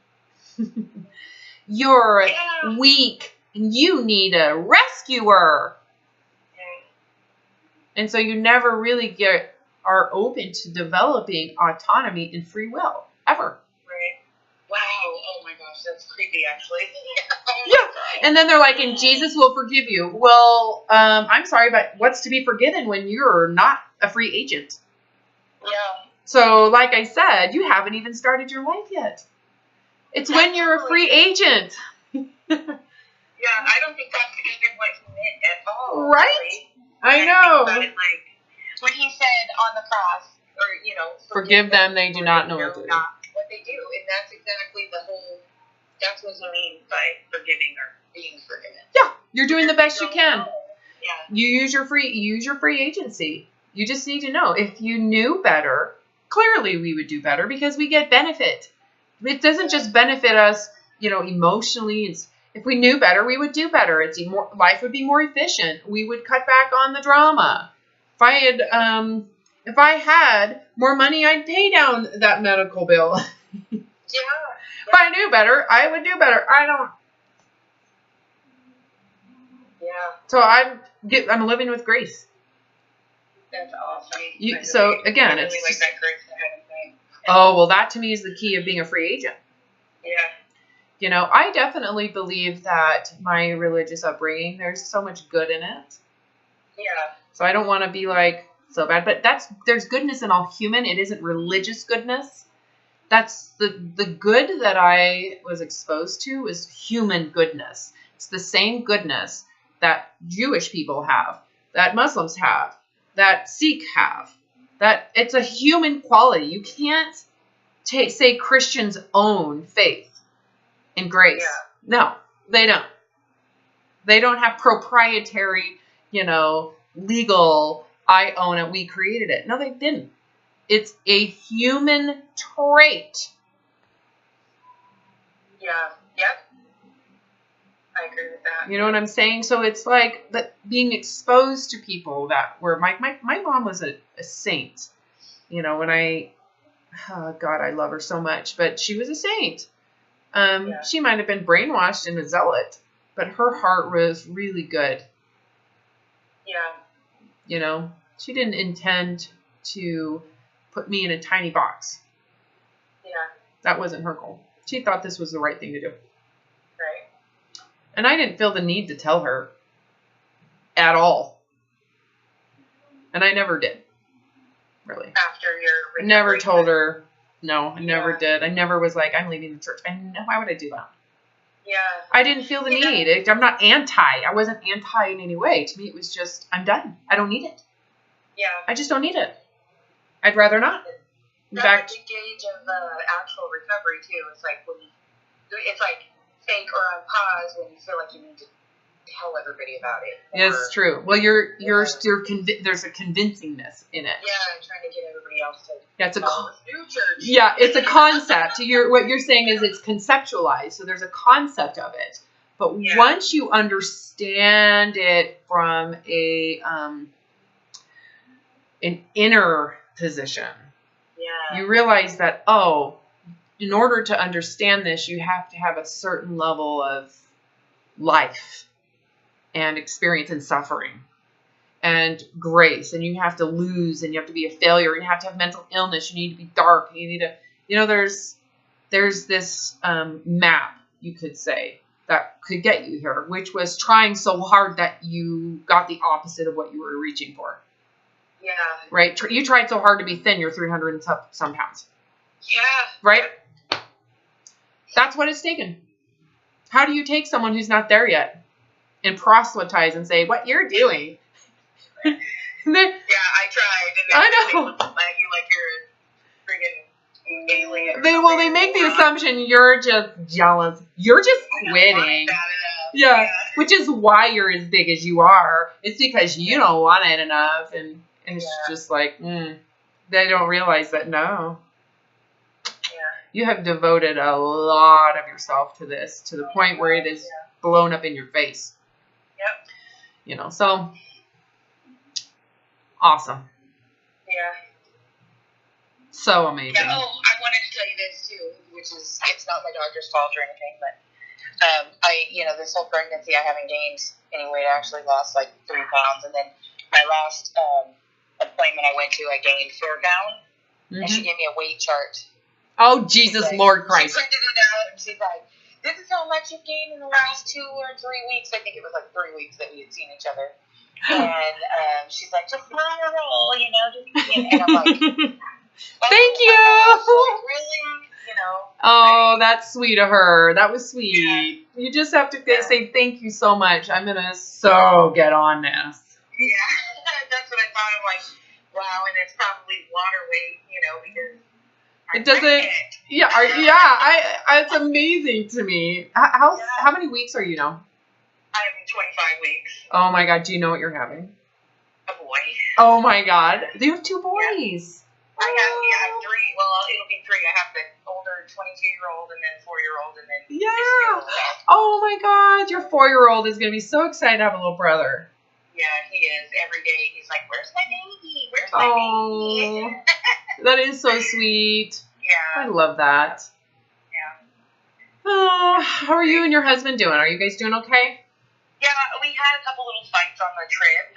Speaker 1: You're weak and you need a rescuer. Yeah. And so you never really are open to developing autonomy and free will, ever.
Speaker 2: Right. Wow. Oh my gosh, that's creepy, actually.
Speaker 1: Yeah. And then they're like, and Jesus will forgive you. Well, I'm sorry, but what's to be forgiven when you're not a free agent?
Speaker 2: Yeah.
Speaker 1: So, like I said, you haven't even started your life yet. It's when you're a free agent.
Speaker 2: Yeah, I don't think that's even what he meant at all.
Speaker 1: Right?
Speaker 2: Really.
Speaker 1: I know.
Speaker 2: But it, like, when he said on the cross, or, you know,
Speaker 1: forgive them, they do not know what to do.
Speaker 2: What they do. And that's exactly that's what you mean by forgiving or being forgiven.
Speaker 1: Yeah, you're doing the best you can.
Speaker 2: Yeah.
Speaker 1: You use your free agency. You just need to know. If you knew better, clearly we would do better because we get benefit. It doesn't just benefit us, emotionally. If we knew better, we would do better. Life would be more efficient. We would cut back on the drama. If I had more money, I'd pay down that medical bill.
Speaker 2: Yeah.
Speaker 1: If I knew better, I would do better. I don't.
Speaker 2: Yeah.
Speaker 1: So I'm living with grace.
Speaker 2: That's awesome.
Speaker 1: It's
Speaker 2: really like that grace thing.
Speaker 1: Oh, well, that to me is the key of being a free agent.
Speaker 2: Yeah.
Speaker 1: I definitely believe that my religious upbringing, there's so much good in it.
Speaker 2: Yeah.
Speaker 1: So I don't want to be like so bad, but there's goodness in all human. It isn't religious goodness. That's the good that I was exposed to is human goodness. It's the same goodness that Jewish people have, that Muslims have, that Sikh have. That it's a human quality. You can't say Christians own faith and grace. Yeah. No, they don't. They don't have proprietary, legal, I own it, we created it. No, they didn't. It's a human trait.
Speaker 2: Yeah. Yep. I agree with that.
Speaker 1: You know what I'm saying? So it's like that being exposed to people that were my mom was a saint. When God, I love her so much, but she was a saint. She might have been brainwashed and a zealot, but her heart was really good.
Speaker 2: Yeah.
Speaker 1: She didn't intend to put me in a tiny box.
Speaker 2: Yeah.
Speaker 1: That wasn't her goal. She thought this was the right thing to do.
Speaker 2: Right.
Speaker 1: And I didn't feel the need to tell her at all. And I never did. Really.
Speaker 2: After your recovery.
Speaker 1: Never told her. No, I never did. I never was like, I'm leaving the church. Why would I do that?
Speaker 2: Yeah.
Speaker 1: I didn't feel the need. I'm not anti. I wasn't anti in any way. To me, it was just, I'm done. I don't need it.
Speaker 2: Yeah.
Speaker 1: I just don't need it. I'd rather not. In fact,
Speaker 2: a big gauge of actual recovery too. It's like it's like fake or on pause when you feel like you need to tell everybody about it.
Speaker 1: It's true. Well, there's a convincingness in it.
Speaker 2: Yeah, I'm trying to get everybody else to.
Speaker 1: Yeah, it's
Speaker 2: new church.
Speaker 1: Yeah, it's a concept. What you're saying is it's conceptualized. So there's a concept of it. But once you understand it from an inner position, you realize that, in order to understand this, you have to have a certain level of life. and experience and suffering and grace, and you have to lose, and you have to be a failure, and you have to have mental illness, you need to be dark, you need to, there's this map, you could say, that could get you here, which was trying so hard that you got the opposite of what you were reaching for.
Speaker 2: Yeah.
Speaker 1: Right? You tried so hard to be thin, you're 300 and some pounds.
Speaker 2: Yeah.
Speaker 1: Right? That's what it's taken. How do you take someone who's not there yet and proselytize and say, what you're doing?
Speaker 2: Yeah, I tried. And
Speaker 1: I know.
Speaker 2: They look at you like you're a friggin' alien.
Speaker 1: They make the assumption you're just jealous. You're just quitting. Yeah, which is why you're as big as you are. It's because you don't want it enough. And it's just like, they don't realize that, no.
Speaker 2: Yeah.
Speaker 1: You have devoted a lot of yourself to this, to the point where it is blown up in your face.
Speaker 2: Yep.
Speaker 1: So awesome.
Speaker 2: Yeah.
Speaker 1: So amazing.
Speaker 2: Yeah, I wanted to tell you this too, which is, it's not my doctor's fault or anything, but this whole pregnancy I haven't gained any weight. I actually lost like 3 pounds, and then my last appointment I went to, I gained 4 pounds, and she gave me a weight chart.
Speaker 1: Oh, Jesus, Lord Christ.
Speaker 2: She printed it out, and she's like, this is how much you've gained in the last 2 or 3 weeks. I think it was like 3 weeks that we had seen each other. And she's like, just smile, and I'm like,
Speaker 1: thank you.
Speaker 2: Gosh, like, really?
Speaker 1: Oh, that's sweet of her. That was sweet. Yeah. You just have to say thank you so much. I'm going to get on this.
Speaker 2: Yeah, that's what I thought. I'm like, wow, and it's probably water weight, because
Speaker 1: it doesn't. It's amazing to me. How many weeks are you now?
Speaker 2: I'm 25 weeks.
Speaker 1: Oh my God, do you know what you're having?
Speaker 2: A boy.
Speaker 1: Oh my God, you have 2 boys.
Speaker 2: I have 3. Well, it'll be 3. I have the older 22-year-old and then 4-year-old and then 6-year-old.
Speaker 1: Oh my God, your 4-year-old is going to be so excited to have a little brother.
Speaker 2: Yeah, he is. Every day he's like, where's my baby? Where's my baby?
Speaker 1: That is so sweet.
Speaker 2: Yeah.
Speaker 1: I love that.
Speaker 2: Yeah.
Speaker 1: Oh, how are you and your husband doing? Are you guys doing okay?
Speaker 2: Yeah, we had a couple little fights on the trip,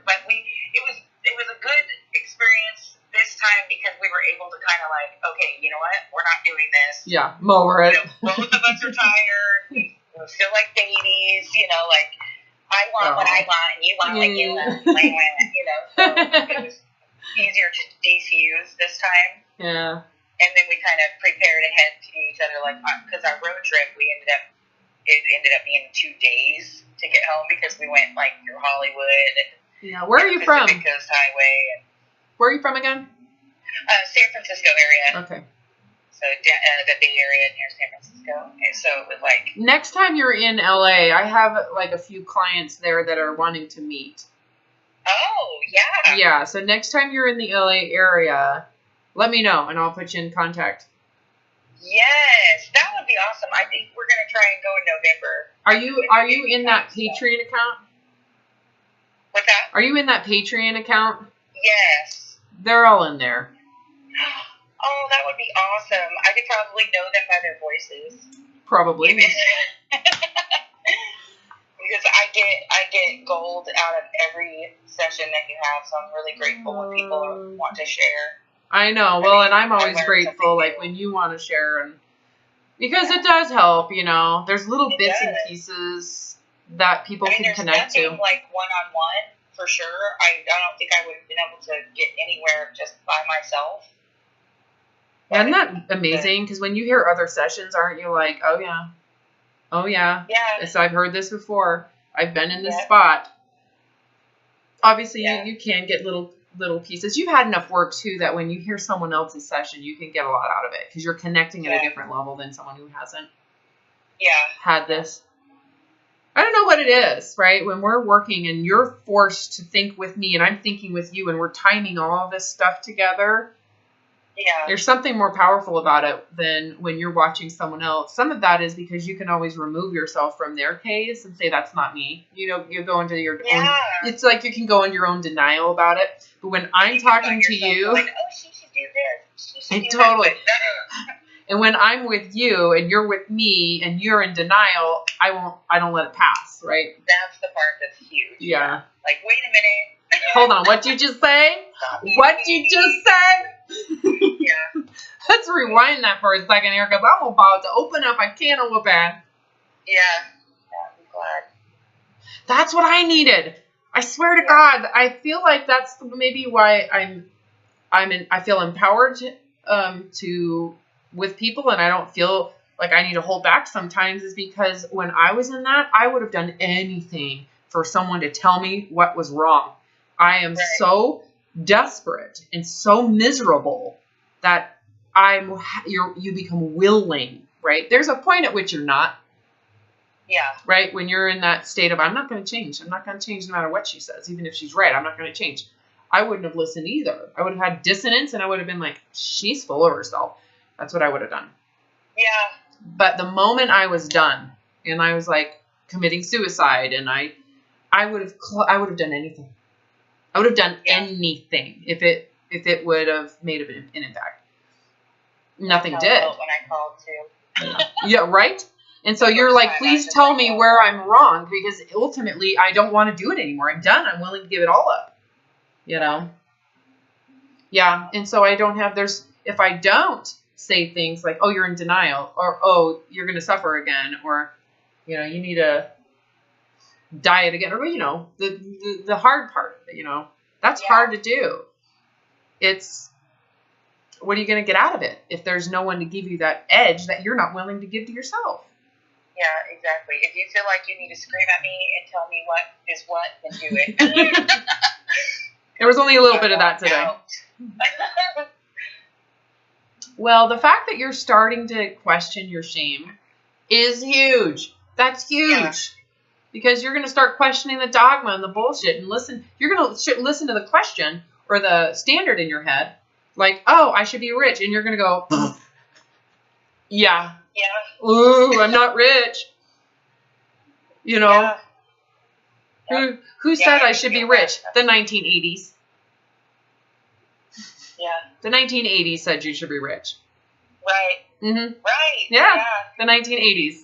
Speaker 2: but it was a good experience this time because we were able to kind of like, okay, you know what? We're not doing this.
Speaker 1: Yeah, mower it.
Speaker 2: Both of us are tired. We feel like babies, like I want what I want and you want what you want. So it was easier to defuse this time.
Speaker 1: Yeah.
Speaker 2: And then we kind of prepared ahead to each other, like, because our road trip, it ended up being 2 days to get home because we went like through Hollywood and
Speaker 1: where are you from?
Speaker 2: Pacific Coast Highway.
Speaker 1: Where are you from again?
Speaker 2: San Francisco area.
Speaker 1: Okay.
Speaker 2: So the Bay Area near San Francisco, and so it was like.
Speaker 1: Next time you're in LA, I have like a few clients there that are wanting to meet.
Speaker 2: Oh yeah.
Speaker 1: Yeah. So next time you're in the LA area, let me know and I'll put you in contact.
Speaker 2: Yes, that would be awesome. I think we're gonna try and go in November.
Speaker 1: Are you in that Patreon account?
Speaker 2: What's that?
Speaker 1: Are you in that Patreon account?
Speaker 2: Yes.
Speaker 1: They're all in there.
Speaker 2: Oh, that would be awesome. I could probably know them by their voices.
Speaker 1: Probably.
Speaker 2: Because I get gold out of every session that you have, so I'm really grateful when people want to share.
Speaker 1: I know. Well, and I'm always grateful, like, when you want to share, and because it does help, There's little bits and pieces that people can connect to.
Speaker 2: Like one-on-one, for sure. I don't think I would have been able to get anywhere just by myself.
Speaker 1: Isn't that amazing? Because when you hear other sessions, aren't you like, oh yeah.
Speaker 2: Yeah.
Speaker 1: So I've heard this before. I've been in this spot. Obviously, you can get little pieces. You've had enough work too that when you hear someone else's session, you can get a lot out of it because you're connecting at a different level than someone who hasn't had this. I don't know what it is, right? When we're working and you're forced to think with me and I'm thinking with you and we're timing all of this stuff together.
Speaker 2: Yeah.
Speaker 1: There's something more powerful about it than when you're watching someone else. Some of that is because you can always remove yourself from their case and say, that's not me. You go into your own, it's like you can go into your own denial about it. But when I'm talking to you,
Speaker 2: like, oh, she should do this. She should do
Speaker 1: totally.
Speaker 2: That.
Speaker 1: And when I'm with you and you're with me and you're in denial, I don't let it pass, right?
Speaker 2: That's the part that's huge.
Speaker 1: Yeah.
Speaker 2: Like, wait a minute.
Speaker 1: Hold on, what'd you just say? What'd you just say?
Speaker 2: Yeah.
Speaker 1: Let's rewind that for a second here, because I'm about to open up a can of whooping.
Speaker 2: Yeah. I'm glad.
Speaker 1: That's what I needed. I swear to God, I feel like that's maybe why I feel empowered to with people, and I don't feel like I need to hold back sometimes, is because when I was in that, I would have done anything for someone to tell me what was wrong. I am so desperate and so miserable that you become willing, right? There's a point at which you're not.
Speaker 2: Yeah.
Speaker 1: Right? When you're in that state of, I'm not going to change. I'm not going to change no matter what she says. Even if she's right, I'm not going to change. I wouldn't have listened either. I would have had dissonance, and I would have been like, she's full of herself. That's what I would have done.
Speaker 2: Yeah.
Speaker 1: But the moment I was done, and I was like committing suicide, and I would have done anything. I would have done anything if it would have made an impact. Nothing did.
Speaker 2: When I called too.
Speaker 1: Yeah, right? And so you're like, please tell me where I'm wrong, because ultimately I don't want to do it anymore. I'm done. I'm willing to give it all up. You know? Yeah. And so if I don't say things like, oh, you're in denial, or, oh, you're going to suffer again, or, you need to diet again, or, the hard part, that's hard to do. It's, what are you going to get out of it if there's no one to give you that edge that you're not willing to give to yourself?
Speaker 2: Yeah, exactly. If you feel like you need to scream at me and tell me what is what, then do it.
Speaker 1: There was only a little bit of that today. Well, the fact that you're starting to question your shame is huge. That's huge. Yeah. Because you're going to start questioning the dogma and the bullshit and listen. You're going to listen to the question or the standard in your head. Like, oh, I should be rich. And you're going to go, yeah.
Speaker 2: Yeah.
Speaker 1: Ooh, I'm not rich.
Speaker 2: Yeah.
Speaker 1: Who said I should be rich? The 1980s.
Speaker 2: Yeah.
Speaker 1: The 1980s said you should be rich.
Speaker 2: Right.
Speaker 1: Mm-hmm.
Speaker 2: Right.
Speaker 1: Yeah. The 1980s.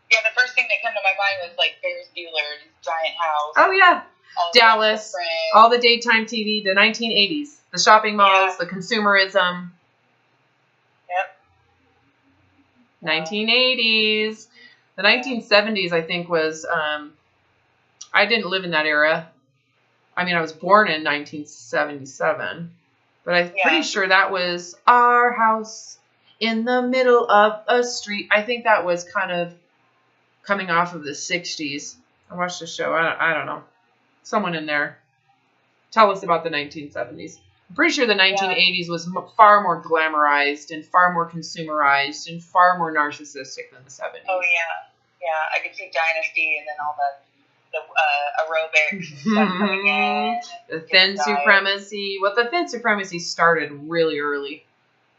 Speaker 2: Yeah, the first thing that came to my mind was like Ferris Bueller's Giant House.
Speaker 1: Oh, yeah. Dallas. All the daytime TV. The 1980s. The shopping malls. The consumerism.
Speaker 2: Yep.
Speaker 1: 1980s. The 1970s, I think, was, I didn't live in that era. I mean, I was born in 1977, but I'm pretty sure that was our house in the middle of a street. I think that was kind of coming off of the 60s. I watched the show. I don't know. Someone in there. Tell us about the 1970s. I'm pretty sure the 1980s was far more glamorized and far more consumerized and far more narcissistic than the 70s.
Speaker 2: Oh, yeah. Yeah, I could see Dynasty and then all the aerobic stuff coming in.
Speaker 1: The thin supremacy. Well, the thin supremacy started really early.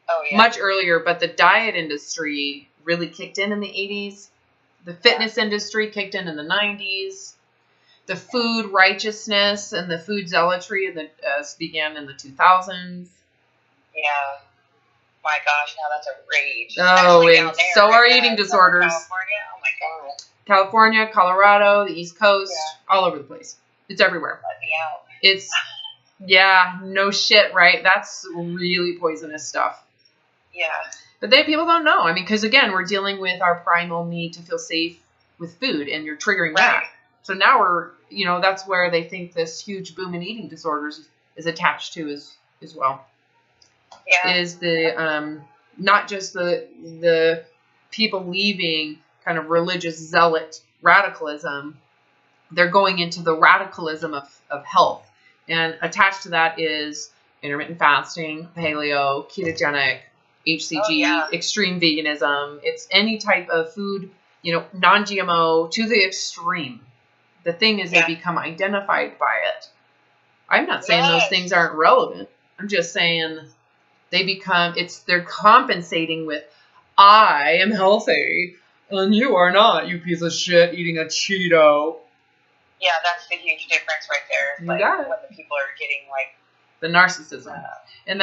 Speaker 2: Oh, yeah.
Speaker 1: Much earlier, but the diet industry really kicked in the 80s. The fitness industry kicked in the 90s. The food righteousness and the food zealotry began in the 2000s.
Speaker 2: Yeah. My gosh, now that's a rage.
Speaker 1: Oh, and so are eating disorders.
Speaker 2: California, oh my God.
Speaker 1: California, Colorado, the East Coast, all over the place. It's everywhere.
Speaker 2: Let me out.
Speaker 1: It's, no shit, right? That's really poisonous stuff.
Speaker 2: Yeah.
Speaker 1: But people don't know. I mean, because again, we're dealing with our primal need to feel safe with food, and you're triggering that. So now we're, that's where they think this huge boom in eating disorders is attached to as well.
Speaker 2: Yeah.
Speaker 1: Is the, not just the people leaving kind of religious zealot radicalism, they're going into the radicalism of health. And attached to that is intermittent fasting, paleo, ketogenic, HCG, extreme veganism. It's any type of food, non-GMO to the extreme. The thing is they become identified by it. I'm not saying those things aren't relevant. I'm just saying they're compensating with, I am healthy and you are not, you piece of shit eating a Cheeto.
Speaker 2: Yeah, that's the huge difference right there. Like when the people are getting like
Speaker 1: the narcissism. And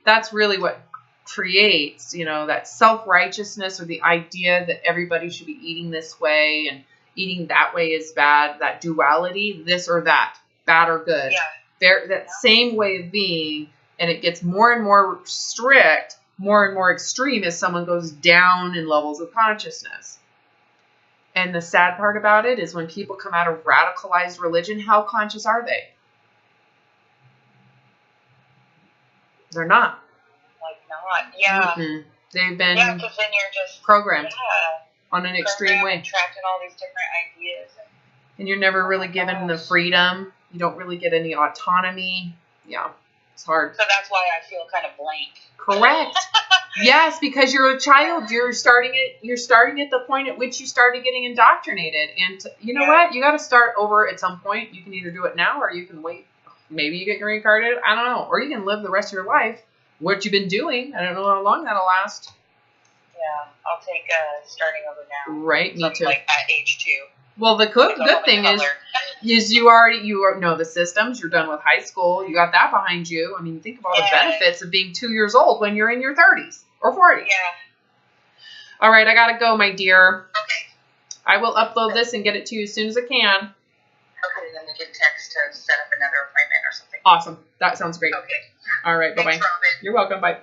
Speaker 1: that's really what creates, you know, that self-righteousness or the idea that everybody should be eating this way and eating that way is bad, that duality, this or that, bad or good. That same way of being, and it gets more and more strict, more and more extreme as someone goes down in levels of consciousness. And the sad part about it is when people come out of radicalized religion, how conscious are they? They're not.
Speaker 2: Like not, yeah.
Speaker 1: Mm-hmm. They've been
Speaker 2: because then you're just
Speaker 1: programmed on an extreme way.
Speaker 2: Trapped in all these different ideas.
Speaker 1: And you're never really given the freedom. You don't really get any autonomy. Yeah, it's hard.
Speaker 2: So that's why I feel kind of blank.
Speaker 1: Correct. Yes, because you're a child. You're starting at the point at which you started getting indoctrinated. And you know what? You got to start over at some point. You can either do it now or you can wait. Maybe you get reincarnated. I don't know. Or you can live the rest of your life what you've been doing. I don't know how long that'll last.
Speaker 2: Yeah, I'll take starting over now.
Speaker 1: Right, me too.
Speaker 2: Like at age 2.
Speaker 1: Well, the good thing is you know the systems. You're done with high school. You got that behind you. I mean, think of all the benefits of being 2 years old when you're in your 30s or 40s.
Speaker 2: Yeah.
Speaker 1: All right, I gotta go, my dear.
Speaker 2: Okay.
Speaker 1: I will upload this and get it to you as soon as I can.
Speaker 2: Okay, then we can text to set up another appointment or something.
Speaker 1: Awesome. That sounds great.
Speaker 2: Okay.
Speaker 1: All right, bye-bye.
Speaker 2: Thanks, Robin.
Speaker 1: You're welcome. Bye.
Speaker 2: Bye.